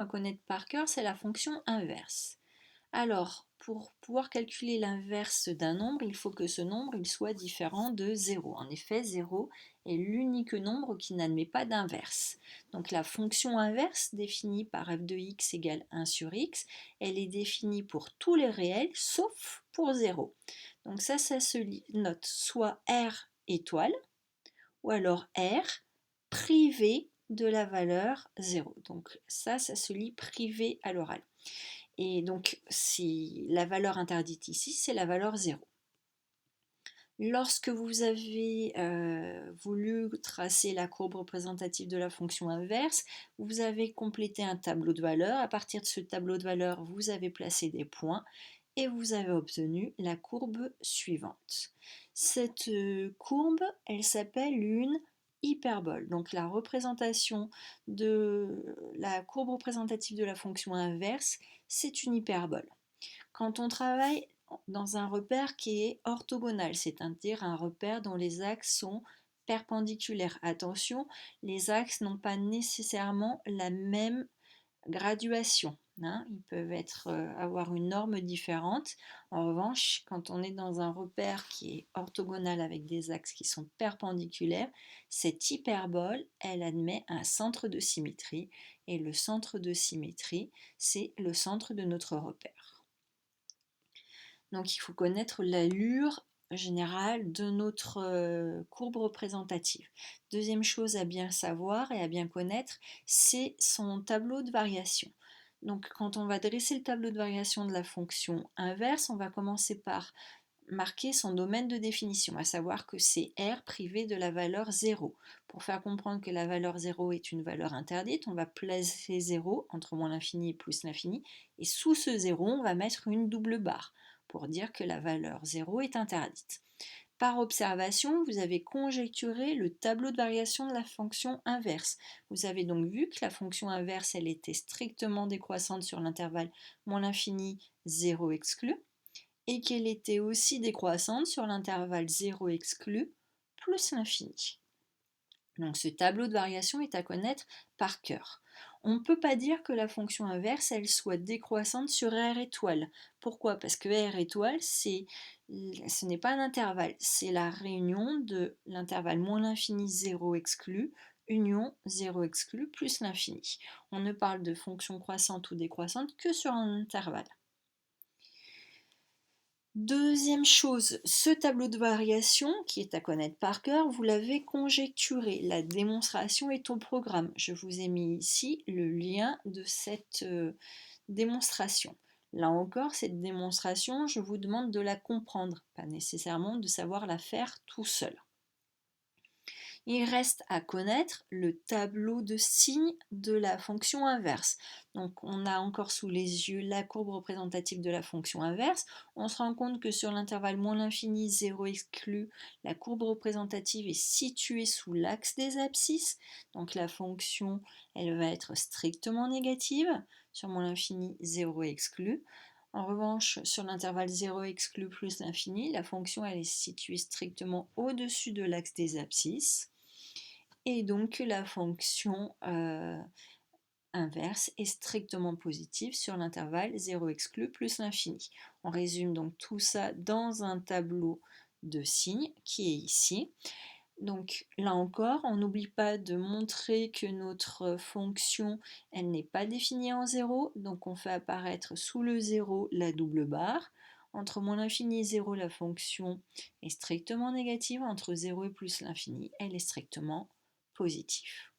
à connaître par cœur, c'est la fonction inverse. Alors, pour pouvoir calculer l'inverse d'un nombre, il faut que ce nombre il soit différent de 0. En effet, 0 est l'unique nombre qui n'admet pas d'inverse. Donc la fonction inverse, définie par f de x égale 1 sur x, elle est définie pour tous les réels, sauf pour 0. Donc ça se note soit r étoile, ou alors r privé de la valeur 0. Donc ça se lit privé à l'oral. Et donc, si la valeur interdite ici, c'est la valeur 0. Lorsque vous avez voulu tracer la courbe représentative de la fonction inverse, vous avez complété un tableau de valeurs. À partir de ce tableau de valeurs, vous avez placé des points et vous avez obtenu la courbe suivante. Cette courbe, elle s'appelle une hyperbole. Donc la représentation de la courbe représentative de la fonction inverse, c'est une hyperbole. Quand on travaille dans un repère qui est orthogonal, c'est-à-dire un repère dont les axes sont perpendiculaires. Attention, les axes n'ont pas nécessairement la même graduation. Ils peuvent avoir une norme différente. En revanche, quand on est dans un repère qui est orthogonal avec des axes qui sont perpendiculaires, cette hyperbole, elle admet un centre de symétrie. Et le centre de symétrie, c'est le centre de notre repère. Donc il faut connaître l'allure générale de notre courbe représentative. Deuxième chose à bien savoir et à bien connaître, c'est son tableau de variation. Donc quand on va dresser le tableau de variation de la fonction inverse, on va commencer par marquer son domaine de définition, à savoir que c'est R privé de la valeur 0. Pour faire comprendre que la valeur 0 est une valeur interdite, on va placer 0 entre moins l'infini et plus l'infini, et sous ce 0, on va mettre une double barre pour dire que la valeur 0 est interdite. Par observation, vous avez conjecturé le tableau de variation de la fonction inverse. Vous avez donc vu que la fonction inverse, elle était strictement décroissante sur l'intervalle moins l'infini, 0 exclu, et qu'elle était aussi décroissante sur l'intervalle 0 exclu plus l'infini. Donc ce tableau de variation est à connaître par cœur. On ne peut pas dire que la fonction inverse elle soit décroissante sur R étoile. Pourquoi? Parce que R étoile, ce n'est pas un intervalle, c'est la réunion de l'intervalle moins l'infini 0 exclu, union 0 exclu plus l'infini. On ne parle de fonction croissante ou décroissante que sur un intervalle. Deuxième chose, ce tableau de variation, qui est à connaître par cœur, vous l'avez conjecturé. La démonstration est au programme. Je vous ai mis ici le lien de cette démonstration. Là encore, cette démonstration, je vous demande de la comprendre, pas nécessairement de savoir la faire tout seul. Il reste à connaître le tableau de signes de la fonction inverse. Donc on a encore sous les yeux la courbe représentative de la fonction inverse. On se rend compte que sur l'intervalle moins l'infini, 0 exclu, la courbe représentative est située sous l'axe des abscisses. Donc la fonction, elle va être strictement négative. Sur moins l'infini, 0 exclu. En revanche, sur l'intervalle 0 exclu plus l'infini, la fonction elle est située strictement au-dessus de l'axe des abscisses. Et donc la fonction inverse est strictement positive sur l'intervalle 0 exclu plus l'infini. On résume donc tout ça dans un tableau de signes qui est ici. Donc là encore, on n'oublie pas de montrer que notre fonction, elle n'est pas définie en 0, donc on fait apparaître sous le 0 la double barre. Entre moins l'infini et 0, la fonction est strictement négative, entre 0 et plus l'infini, elle est strictement positive.